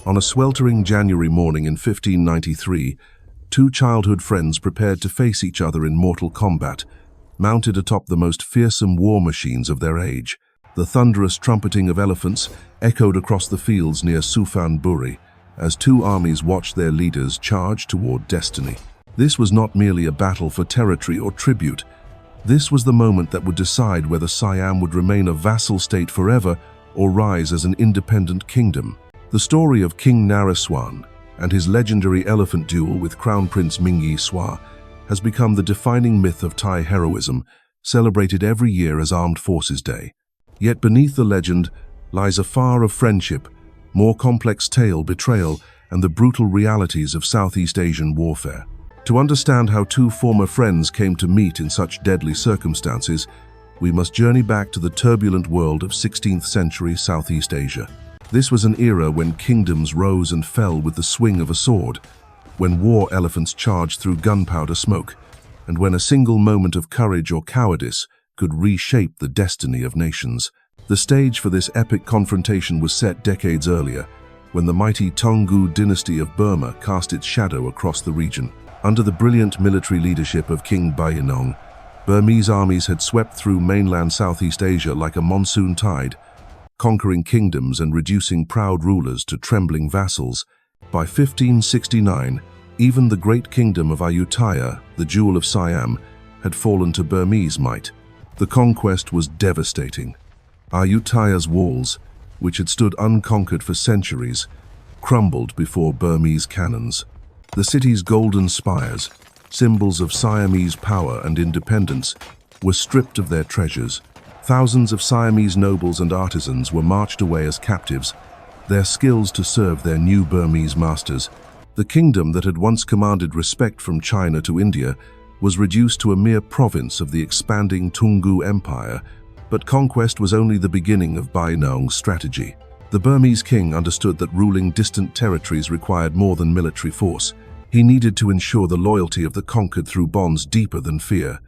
On a sweltering January morning in 1593, two childhood friends prepared to face each other in mortal combat, mounted atop the most fearsome war machines of their age. The thunderous trumpeting of elephants echoed across the fields near Suphanburi as two armies watched their leaders charge toward destiny. This was not merely a battle for territory or tribute. This was the moment that would decide whether Siam would remain a vassal state forever or rise as an independent kingdom. The story of King Naresuan and his legendary elephant duel with Crown Prince Mingyi Swa has become the defining myth of Thai heroism, celebrated every year as Armed Forces Day. Yet beneath the legend lies a far of friendship, more complex tale, betrayal, and the brutal realities of Southeast Asian warfare. To understand how two former friends came to meet in such deadly circumstances, we must journey back to the turbulent world of 16th century Southeast Asia. This was an era when kingdoms rose and fell with the swing of a sword, when war elephants charged through gunpowder smoke, and when a single moment of courage or cowardice could reshape the destiny of nations. The stage for this epic confrontation was set decades earlier, when the mighty Toungoo Dynasty of Burma cast its shadow across the region. Under the brilliant military leadership of King Bayinnaung, Burmese armies had swept through mainland Southeast Asia like a monsoon tide, conquering kingdoms and reducing proud rulers to trembling vassals. By 1569, even the great kingdom of Ayutthaya, the jewel of Siam, had fallen to Burmese might. The conquest was devastating. Ayutthaya's walls, which had stood unconquered for centuries, crumbled before Burmese cannons. The city's golden spires, symbols of Siamese power and independence, were stripped of their treasures. Thousands of Siamese nobles and artisans were marched away as captives, their skills to serve their new Burmese masters. The kingdom that had once commanded respect from China to India was reduced to a mere province of the expanding Toungoo Empire, but conquest was only the beginning of Bayinnaung's strategy. The Burmese king understood that ruling distant territories required more than military force. He needed to ensure the loyalty of the conquered through bonds deeper than fear.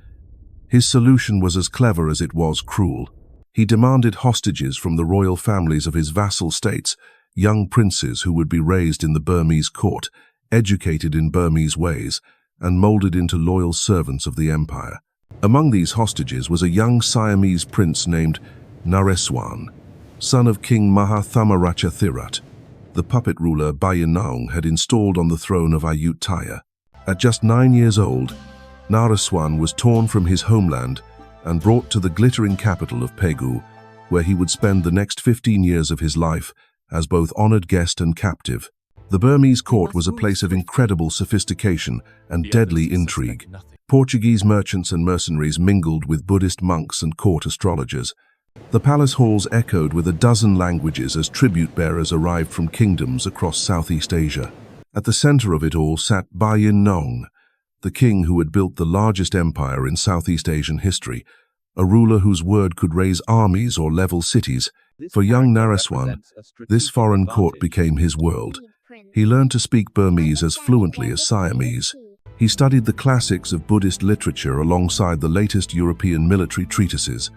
His solution was as clever as it was cruel. He demanded hostages from the royal families of his vassal states, young princes who would be raised in the Burmese court, educated in Burmese ways, and molded into loyal servants of the empire. Among these hostages was a young Siamese prince named Naresuan, son of King Mahathamaracha. The puppet ruler Bayinnaung had installed on the throne of Ayutthaya. At just 9 years old, Naresuan was torn from his homeland and brought to the glittering capital of Pegu, where he would spend the next 15 years of his life as both honored guest and captive. The Burmese court was a place of incredible sophistication and deadly intrigue. Portuguese merchants and mercenaries mingled with Buddhist monks and court astrologers. The palace halls echoed with a dozen languages as tribute bearers arrived from kingdoms across Southeast Asia. At the center of it all sat Bayinnaung, the king who had built the largest empire in Southeast Asian history, a ruler whose word could raise armies or level cities. For young Naresuan, this foreign court became his world. He learned to speak Burmese as fluently as Siamese. He studied the classics of Buddhist literature alongside the latest European military treatises.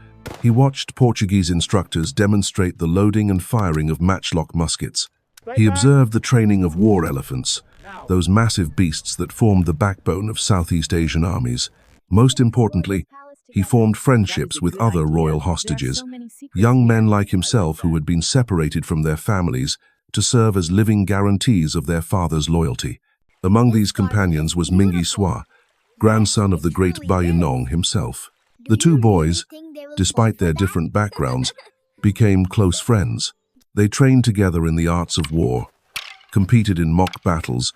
He watched Portuguese instructors demonstrate the loading and firing of matchlock muskets. He observed the training of war elephants, those massive beasts that formed the backbone of Southeast Asian armies. Most importantly, he formed friendships with other royal hostages, young men like himself who had been separated from their families to serve as living guarantees of their father's loyalty. Among these companions was Mingyi Swa, grandson of the great Bayinnaung himself. The two boys, despite their different backgrounds, became close friends. They trained together in the arts of war, competed in mock battles,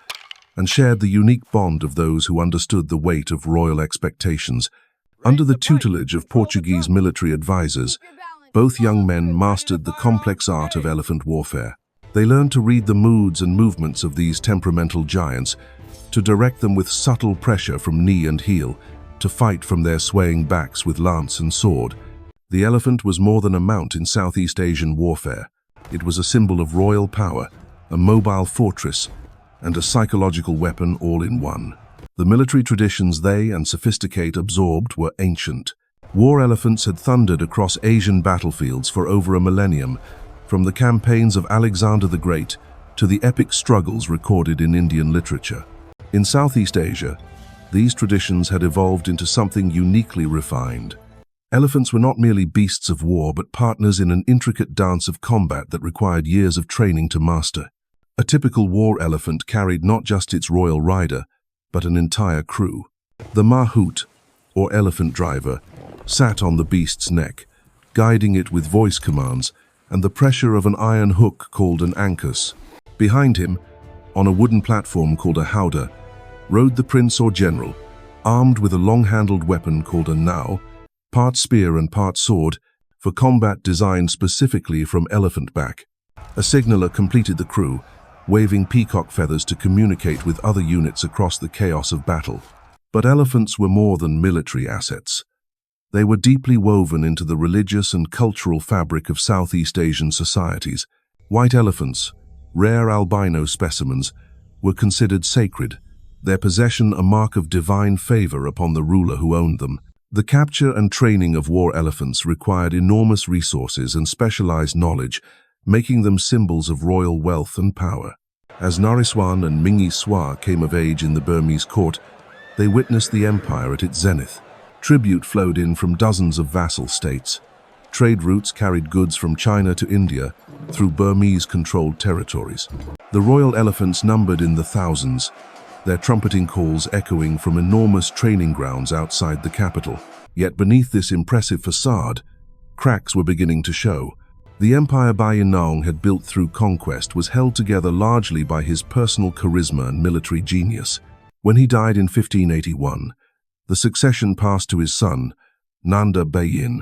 and shared the unique bond of those who understood the weight of royal expectations. Under the tutelage of Portuguese military advisors, both young men mastered the complex art of elephant warfare. They learned to read the moods and movements of these temperamental giants, to direct them with subtle pressure from knee and heel, to fight from their swaying backs with lance and sword. The elephant was more than a mount in Southeast Asian warfare. It was a symbol of royal power, a mobile fortress, and a psychological weapon all in one. The military traditions they and sophisticate absorbed were ancient. War elephants had thundered across Asian battlefields for over a millennium, from the campaigns of Alexander the Great to the epic struggles recorded in Indian literature. In Southeast Asia, these traditions had evolved into something uniquely refined. Elephants were not merely beasts of war, but partners in an intricate dance of combat that required years of training to master. A typical war elephant carried not just its royal rider, but an entire crew. The mahout, or elephant driver, sat on the beast's neck, guiding it with voice commands and the pressure of an iron hook called an ankus. Behind him, on a wooden platform called a howdah, rode the prince or general, armed with a long-handled weapon called a ngao, part spear and part sword, for combat designed specifically from elephant back. A signaller completed the crew, waving peacock feathers to communicate with other units across the chaos of battle. But elephants were more than military assets. They were deeply woven into the religious and cultural fabric of Southeast Asian societies. White elephants, rare albino specimens, were considered sacred, their possession a mark of divine favor upon the ruler who owned them. The capture and training of war elephants required enormous resources and specialized knowledge, making them symbols of royal wealth and power. As Naresuan and Mingyi Swa came of age in the Burmese court, they witnessed the empire at its zenith. Tribute flowed in from dozens of vassal states. Trade routes carried goods from China to India through Burmese-controlled territories. The royal elephants numbered in the thousands, their trumpeting calls echoing from enormous training grounds outside the capital. Yet beneath this impressive facade, cracks were beginning to show. The empire Bayinnaung had built through conquest was held together largely by his personal charisma and military genius. When he died in 1581, the succession passed to his son, Nanda Bayin,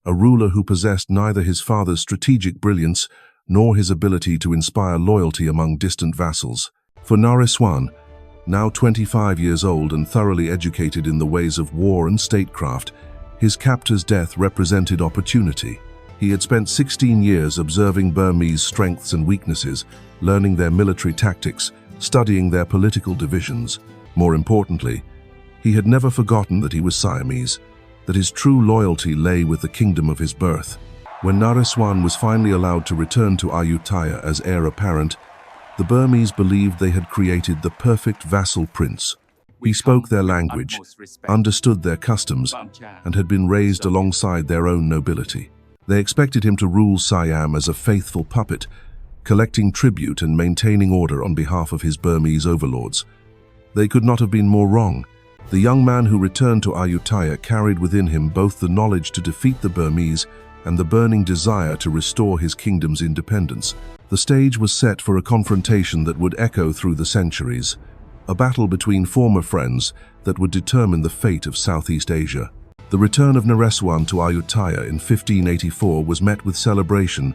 a ruler who possessed neither his father's strategic brilliance nor his ability to inspire loyalty among distant vassals. For Naresuan, now 25 years old and thoroughly educated in the ways of war and statecraft, his captor's death represented opportunity. He had spent 16 years observing Burmese strengths and weaknesses, learning their military tactics, studying their political divisions. More importantly, he had never forgotten that he was Siamese, that his true loyalty lay with the kingdom of his birth. When Naresuan was finally allowed to return to Ayutthaya as heir apparent, the Burmese believed they had created the perfect vassal prince. He spoke their language, understood their customs, and had been raised alongside their own nobility. They expected him to rule Siam as a faithful puppet, collecting tribute and maintaining order on behalf of his Burmese overlords. They could not have been more wrong. The young man who returned to Ayutthaya carried within him both the knowledge to defeat the Burmese and the burning desire to restore his kingdom's independence. The stage was set for a confrontation that would echo through the centuries, a battle between former friends that would determine the fate of Southeast Asia. The return of Naresuan to Ayutthaya in 1584 was met with celebration,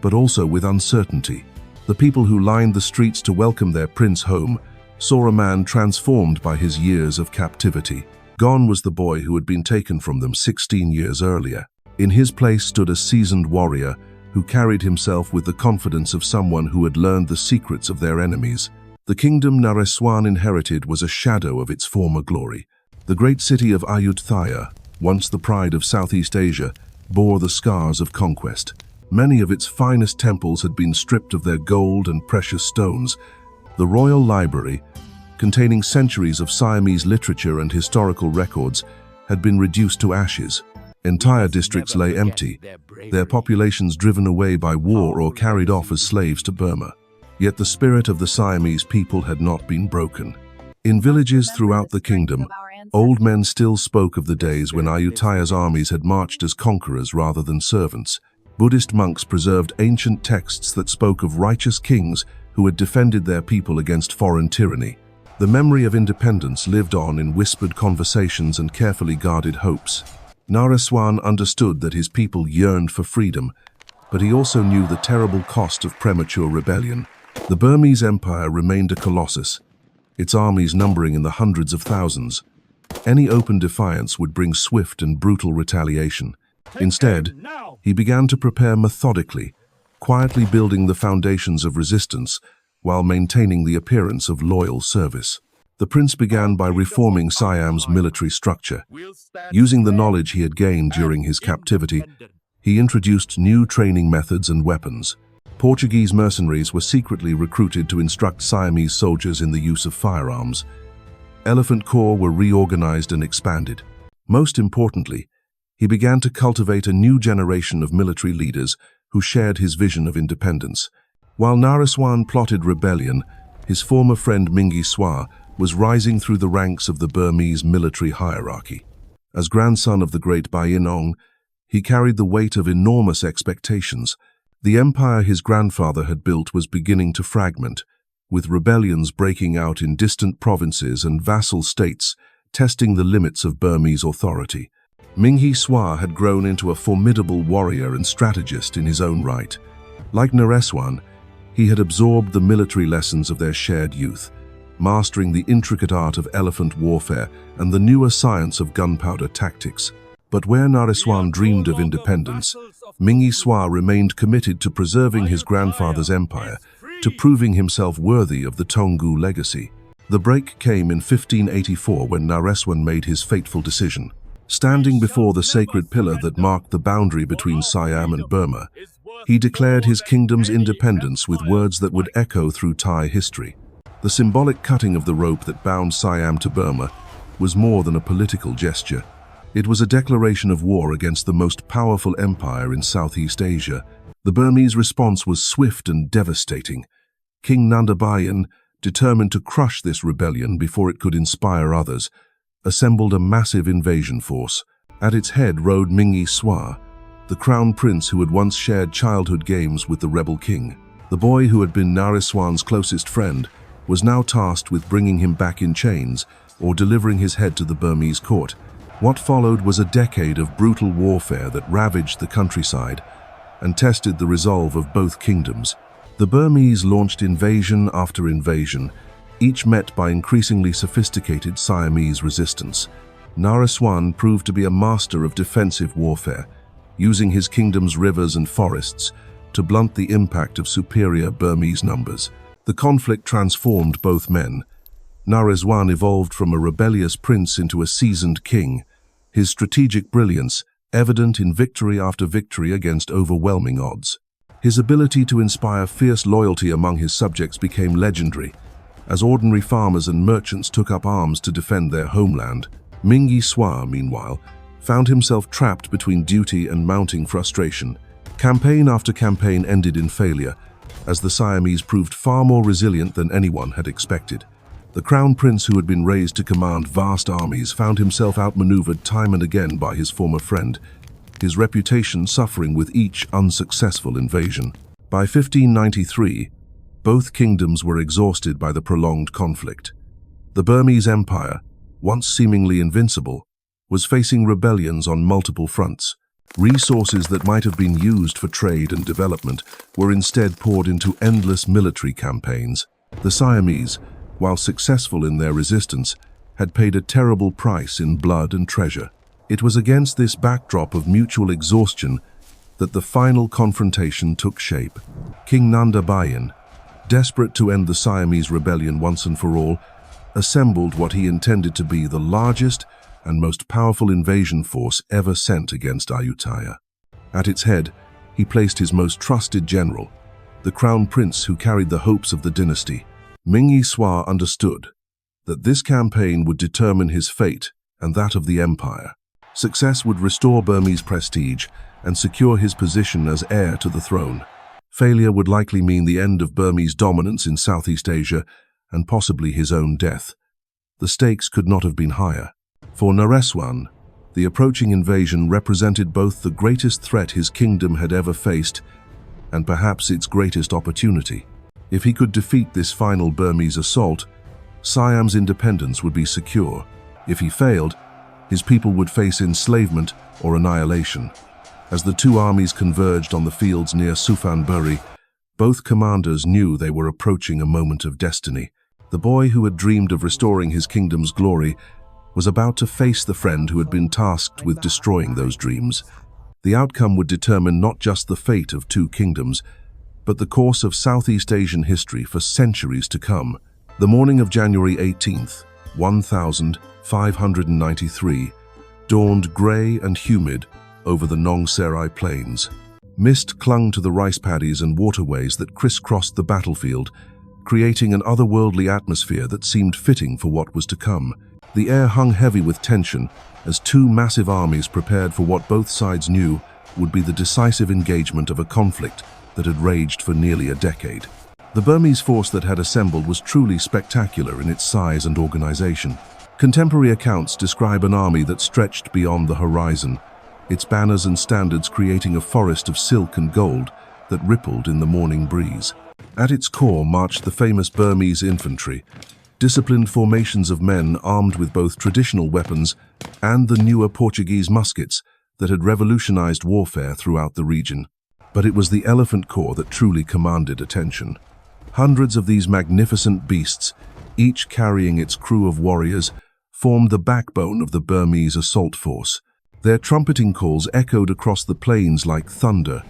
but also with uncertainty. The people who lined the streets to welcome their prince home saw a man transformed by his years of captivity. Gone was the boy who had been taken from them 16 years earlier. In his place stood a seasoned warrior who carried himself with the confidence of someone who had learned the secrets of their enemies. The kingdom Naresuan inherited was a shadow of its former glory. The great city of Ayutthaya, once the pride of Southeast Asia, bore the scars of conquest. Many of its finest temples had been stripped of their gold and precious stones. The royal library, containing centuries of Siamese literature and historical records, had been reduced to ashes. Entire districts lay empty, their populations driven away by war or carried off as slaves to Burma. Yet the spirit of the Siamese people had not been broken. In villages throughout the kingdom, old men still spoke of the days when Ayutthaya's armies had marched as conquerors rather than servants. Buddhist monks preserved ancient texts that spoke of righteous kings who had defended their people against foreign tyranny. The memory of independence lived on in whispered conversations and carefully guarded hopes. Naresuan understood that his people yearned for freedom, but he also knew the terrible cost of premature rebellion. The Burmese Empire remained a colossus, its armies numbering in the hundreds of thousands. Any open defiance would bring swift and brutal retaliation. Instead, he began to prepare methodically, quietly building the foundations of resistance while maintaining the appearance of loyal service. The prince began by reforming Siam's military structure. Using the knowledge he had gained during his captivity, he introduced new training methods and weapons. Portuguese mercenaries were secretly recruited to instruct Siamese soldiers in the use of firearms. Elephant Corps were reorganized and expanded. Most importantly, he began to cultivate a new generation of military leaders who shared his vision of independence. While Naresuan plotted rebellion, his former friend Mingyi Swa was rising through the ranks of the Burmese military hierarchy. As grandson of the great Bayinnaung, he carried the weight of enormous expectations. The empire his grandfather had built was beginning to fragment, with rebellions breaking out in distant provinces and vassal states testing the limits of Burmese authority. Mingyi Swa had grown into a formidable warrior and strategist in his own right. Like Naresuan, he had absorbed the military lessons of their shared youth, mastering the intricate art of elephant warfare and the newer science of gunpowder tactics. But where Naresuan dreamed of independence, Mingyi Swa remained committed to preserving his grandfather's empire, to proving himself worthy of the Toungoo legacy. The break came in 1584 when Naresuan made his fateful decision. Standing before the sacred pillar that marked the boundary between Siam and Burma, he declared his kingdom's independence with words that would echo through Thai history. The symbolic cutting of the rope that bound Siam to Burma was more than a political gesture. It was a declaration of war against the most powerful empire in Southeast Asia. The Burmese response was swift and devastating. King Nanda Bayin, determined to crush this rebellion before it could inspire others, assembled a massive invasion force. At its head rode Mingyi Swa, the crown prince who had once shared childhood games with the rebel king. The boy who had been Naresuan's closest friend was now tasked with bringing him back in chains or delivering his head to the Burmese court. What followed was a decade of brutal warfare that ravaged the countryside and tested the resolve of both kingdoms. The Burmese launched invasion after invasion, each met by increasingly sophisticated Siamese resistance. Naresuan proved to be a master of defensive warfare, using his kingdom's rivers and forests to blunt the impact of superior Burmese numbers. The conflict transformed both men. Naresuan evolved from a rebellious prince into a seasoned king, his strategic brilliance evident in victory after victory against overwhelming odds. His ability to inspire fierce loyalty among his subjects became legendary, as ordinary farmers and merchants took up arms to defend their homeland. Mingyi Swa, meanwhile, found himself trapped between duty and mounting frustration. Campaign after campaign ended in failure, as the Siamese proved far more resilient than anyone had expected. The crown prince, who had been raised to command vast armies, found himself outmaneuvered time and again by his former friend, his reputation suffering with each unsuccessful invasion. By 1593, both kingdoms were exhausted by the prolonged conflict. The Burmese Empire, once seemingly invincible, was facing rebellions on multiple fronts. Resources that might have been used for trade and development were instead poured into endless military campaigns. The Siamese, while successful in their resistance, had paid a terrible price in blood and treasure. It was against this backdrop of mutual exhaustion that the final confrontation took shape. King Nanda Bayin, desperate to end the Siamese rebellion once and for all, assembled what he intended to be the largest and most powerful invasion force ever sent against Ayutthaya. At its head, he placed his most trusted general, the crown prince who carried the hopes of the dynasty. Mingyi Swa understood that this campaign would determine his fate and that of the empire. Success would restore Burmese prestige and secure his position as heir to the throne. Failure would likely mean the end of Burmese dominance in Southeast Asia and possibly his own death. The stakes could not have been higher. For Naresuan, the approaching invasion represented both the greatest threat his kingdom had ever faced and perhaps its greatest opportunity. If he could defeat this final Burmese assault, Siam's independence would be secure. If he failed, his people would face enslavement or annihilation. As the two armies converged on the fields near Suphanburi, both commanders knew they were approaching a moment of destiny. The boy who had dreamed of restoring his kingdom's glory was about to face the friend who had been tasked with destroying those dreams. The outcome would determine not just the fate of two kingdoms, but the course of Southeast Asian history for centuries to come. The morning of January 18th, 1593, dawned grey and humid over the Nong Sarai plains. Mist clung to the rice paddies and waterways that crisscrossed the battlefield, creating an otherworldly atmosphere that seemed fitting for what was to come. The air hung heavy with tension as two massive armies prepared for what both sides knew would be the decisive engagement of a conflict that had raged for nearly a decade. The Burmese force that had assembled was truly spectacular in its size and organization. Contemporary accounts describe an army that stretched beyond the horizon, its banners and standards creating a forest of silk and gold that rippled in the morning breeze. At its core marched the famous Burmese infantry, disciplined formations of men armed with both traditional weapons and the newer Portuguese muskets that had revolutionized warfare throughout the region. But it was the elephant corps that truly commanded attention. Hundreds of these magnificent beasts, each carrying its crew of warriors, formed the backbone of the Burmese assault force. Their trumpeting calls echoed across the plains like thunder,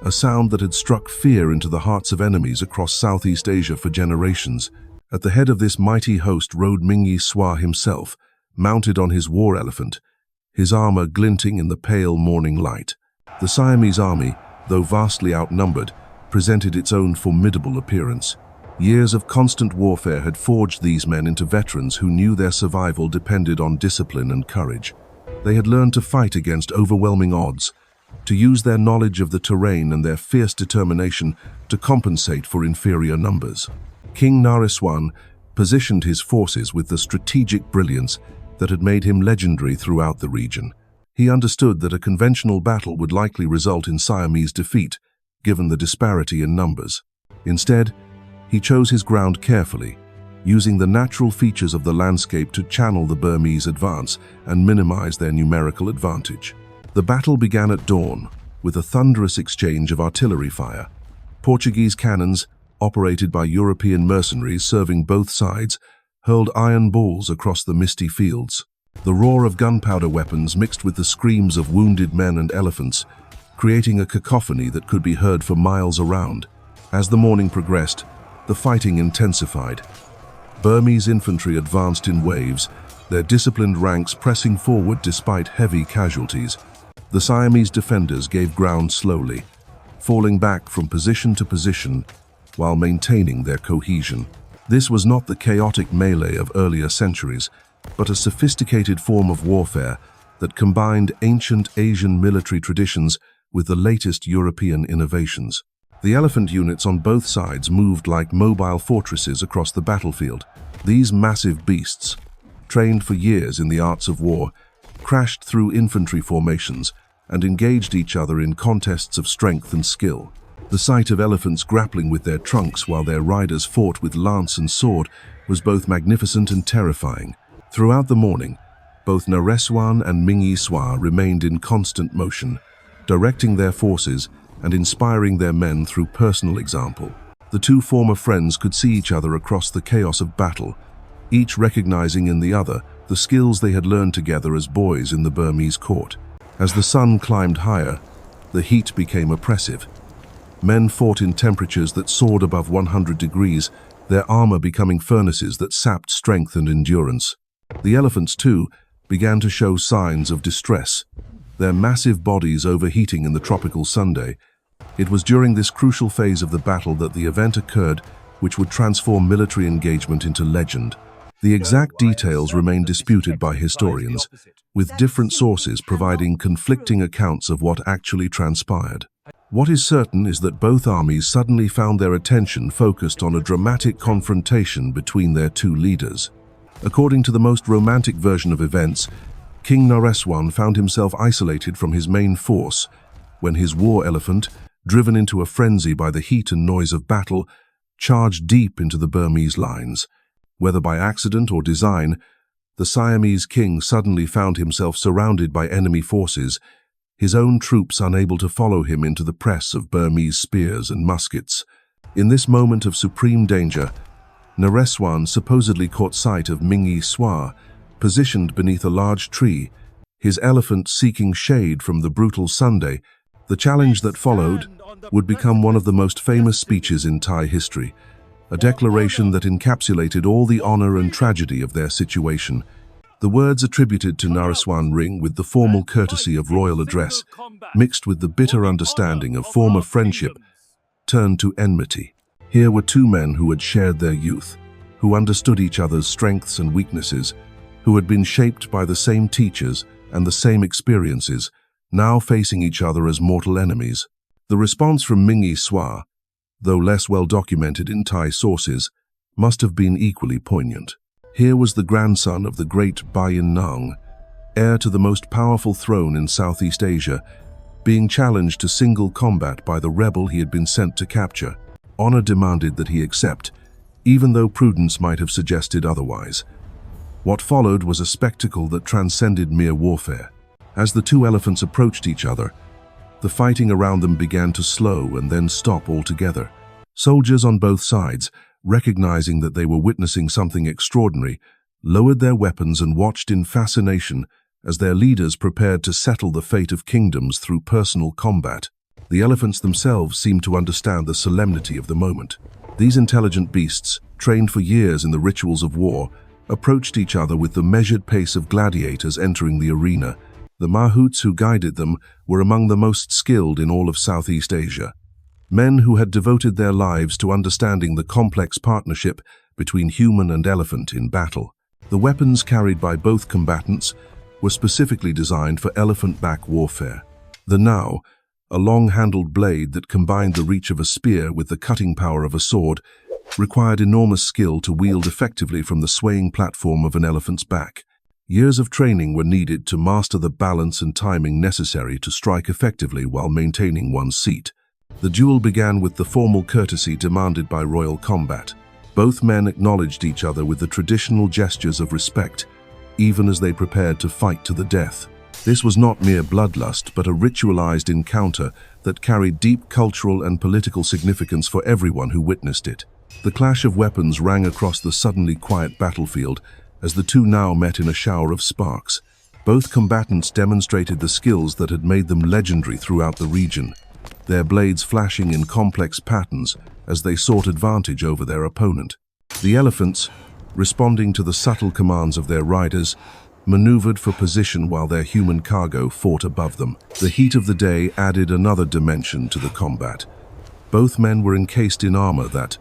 a sound that had struck fear into the hearts of enemies across Southeast Asia for generations. At the head of this mighty host rode Mingyi Swa himself, mounted on his war elephant, his armor glinting in the pale morning light. The Siamese army, though vastly outnumbered, presented its own formidable appearance. Years of constant warfare had forged these men into veterans who knew their survival depended on discipline and courage. They had learned to fight against overwhelming odds, to use their knowledge of the terrain and their fierce determination to compensate for inferior numbers. King Naresuan positioned his forces with the strategic brilliance that had made him legendary throughout the region. He understood that a conventional battle would likely result in Siamese defeat, given the disparity in numbers. Instead, he chose his ground carefully, using the natural features of the landscape to channel the Burmese advance and minimize their numerical advantage. The battle began at dawn, with a thunderous exchange of artillery fire. Portuguese cannons, operated by European mercenaries serving both sides, hurled iron balls across the misty fields. The roar of gunpowder weapons mixed with the screams of wounded men and elephants, creating a cacophony that could be heard for miles around. As the morning progressed, the fighting intensified. Burmese infantry advanced in waves, their disciplined ranks pressing forward despite heavy casualties. The Siamese defenders gave ground slowly, falling back from position to position while maintaining their cohesion. This was not the chaotic melee of earlier centuries, but a sophisticated form of warfare that combined ancient Asian military traditions with the latest European innovations. The elephant units on both sides moved like mobile fortresses across the battlefield. These massive beasts, trained for years in the arts of war, crashed through infantry formations and engaged each other in contests of strength and skill. The sight of elephants grappling with their trunks while their riders fought with lance and sword was both magnificent and terrifying. Throughout the morning, both Naresuan and Mingyi Swa remained in constant motion, directing their forces and inspiring their men through personal example. The two former friends could see each other across the chaos of battle, each recognizing in the other the skills they had learned together as boys in the Burmese court. As the sun climbed higher, the heat became oppressive. Men fought in temperatures that soared above 100 degrees, their armor becoming furnaces that sapped strength and endurance. The elephants, too, began to show signs of distress, their massive bodies overheating in the tropical Sunday. It was during this crucial phase of the battle that the event occurred which would transform military engagement into legend. The exact details remain disputed by historians, with different sources providing conflicting accounts of what actually transpired. What is certain is that both armies suddenly found their attention focused on a dramatic confrontation between their two leaders. According to the most romantic version of events, King Naresuan found himself isolated from his main force when his war elephant, driven into a frenzy by the heat and noise of battle, charged deep into the Burmese lines. Whether by accident or design, the Siamese king suddenly found himself surrounded by enemy forces, his own troops unable to follow him into the press of Burmese spears and muskets. In this moment of supreme danger, Naresuan supposedly caught sight of Mingyi Swa, positioned beneath a large tree, his elephant seeking shade from the brutal Sunday. The challenge that followed would become one of the most famous speeches in Thai history, a declaration that encapsulated all the honor and tragedy of their situation. The words attributed to Naresuan ring with the formal courtesy of royal address, mixed with the bitter understanding of former friendship, turned to enmity. Here were two men who had shared their youth, who understood each other's strengths and weaknesses, who had been shaped by the same teachers and the same experiences, now facing each other as mortal enemies. The response from Mingyi Swa, though less well documented in Thai sources, must have been equally poignant. Here was the grandson of the great Bayinnaung, heir to the most powerful throne in Southeast Asia, being challenged to single combat by the rebel he had been sent to capture. Honor demanded that he accept, even though prudence might have suggested otherwise. What followed was a spectacle that transcended mere warfare. As the two elephants approached each other, the fighting around them began to slow and then stop altogether. Soldiers on both sides, recognizing that they were witnessing something extraordinary, lowered their weapons and watched in fascination as their leaders prepared to settle the fate of kingdoms through personal combat. The elephants themselves seemed to understand the solemnity of the moment. These intelligent beasts, trained for years in the rituals of war, approached each other with the measured pace of gladiators entering the arena. The mahouts who guided them were among the most skilled in all of Southeast Asia. Men who had devoted their lives to understanding the complex partnership between human and elephant in battle. The weapons carried by both combatants were specifically designed for elephant-back warfare. The ngao, a long-handled blade that combined the reach of a spear with the cutting power of a sword, required enormous skill to wield effectively from the swaying platform of an elephant's back. Years of training were needed to master the balance and timing necessary to strike effectively while maintaining one's seat. The duel began with the formal courtesy demanded by royal combat. Both men acknowledged each other with the traditional gestures of respect, even as they prepared to fight to the death. This was not mere bloodlust, but a ritualized encounter that carried deep cultural and political significance for everyone who witnessed it. The clash of weapons rang across the suddenly quiet battlefield as the two now met in a shower of sparks. Both combatants demonstrated the skills that had made them legendary throughout the region, their blades flashing in complex patterns as they sought advantage over their opponent. The elephants, responding to the subtle commands of their riders, maneuvered for position while their human cargo fought above them. The heat of the day added another dimension to the combat. Both men were encased in armor that,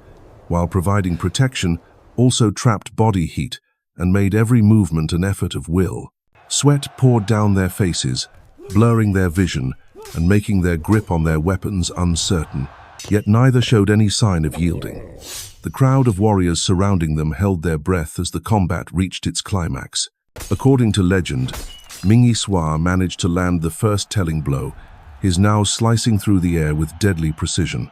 while providing protection, also trapped body heat and made every movement an effort of will. Sweat poured down their faces, blurring their vision and making their grip on their weapons uncertain, yet neither showed any sign of yielding. The crowd of warriors surrounding them held their breath as the combat reached its climax. According to legend, Mingyi Swa managed to land the first telling blow, his ngao slicing through the air with deadly precision.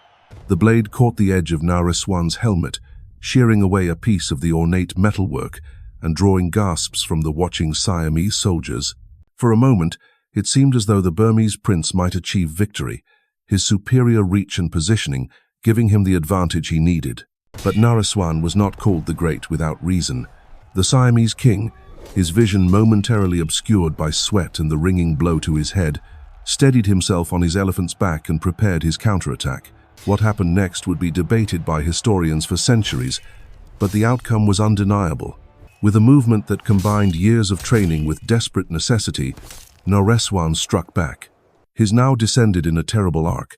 The blade caught the edge of Naresuan's helmet, shearing away a piece of the ornate metalwork and drawing gasps from the watching Siamese soldiers. For a moment, it seemed as though the Burmese prince might achieve victory, his superior reach and positioning giving him the advantage he needed. But Naresuan was not called the Great without reason. The Siamese king, his vision momentarily obscured by sweat and the ringing blow to his head, steadied himself on his elephant's back and prepared his counterattack. What happened next would be debated by historians for centuries, but the outcome was undeniable. With a movement that combined years of training with desperate necessity, Naresuan struck back. His ngao descended in a terrible arc,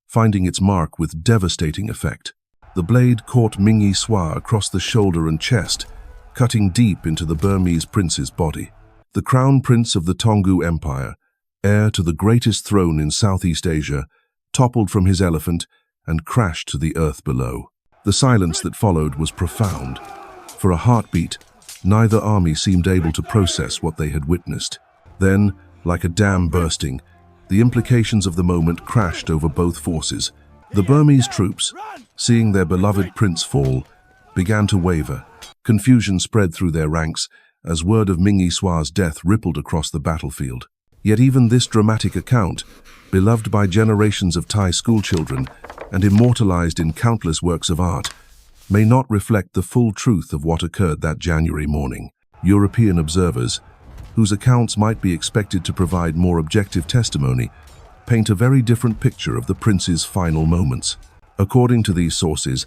finding its mark with devastating effect. The blade caught Mingyi Swa across the shoulder and chest, cutting deep into the Burmese prince's body. The crown prince of the Toungoo Empire, heir to the greatest throne in Southeast Asia, toppled from his elephant and crashed to the earth below. The silence that followed was profound. For a heartbeat, neither army seemed able to process what they had witnessed. Then, like a dam bursting, the implications of the moment crashed over both forces. The Burmese troops, seeing their beloved prince fall, began to waver. Confusion spread through their ranks as word of Mingyi Swa's death rippled across the battlefield. Yet even this dramatic account, beloved by generations of Thai schoolchildren and immortalized in countless works of art, may not reflect the full truth of what occurred that January morning. European observers, whose accounts might be expected to provide more objective testimony, paint a very different picture of the prince's final moments. According to these sources,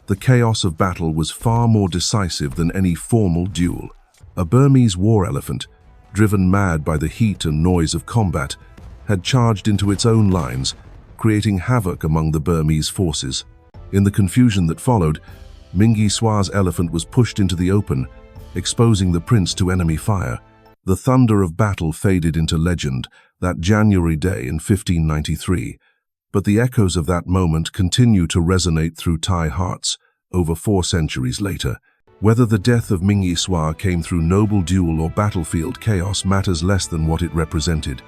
the chaos of battle was far more decisive than any formal duel. A Burmese war elephant, driven mad by the heat and noise of combat, had charged into its own lines, creating havoc among the Burmese forces. In the confusion that followed, Mingyi Swa's elephant was pushed into the open, exposing the prince to enemy fire. The thunder of battle faded into legend that January day in 1593, but the echoes of that moment continue to resonate through Thai hearts over 4 centuries later. Whether the death of Mingyi Swa came through noble duel or battlefield chaos matters less than what it represented.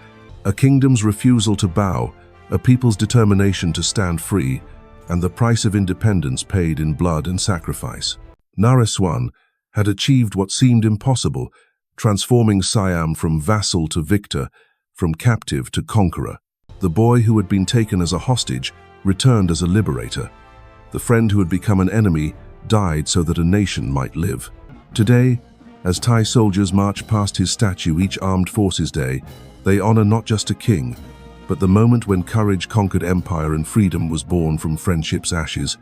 A kingdom's refusal to bow, a people's determination to stand free, and the price of independence paid in blood and sacrifice. Naresuan had achieved what seemed impossible, transforming Siam from vassal to victor, from captive to conqueror. The boy who had been taken as a hostage returned as a liberator. The friend who had become an enemy died so that a nation might live. Today, as Thai soldiers march past his statue each Armed Forces Day, they honor not just a king, but the moment when courage conquered empire and freedom was born from friendship's ashes.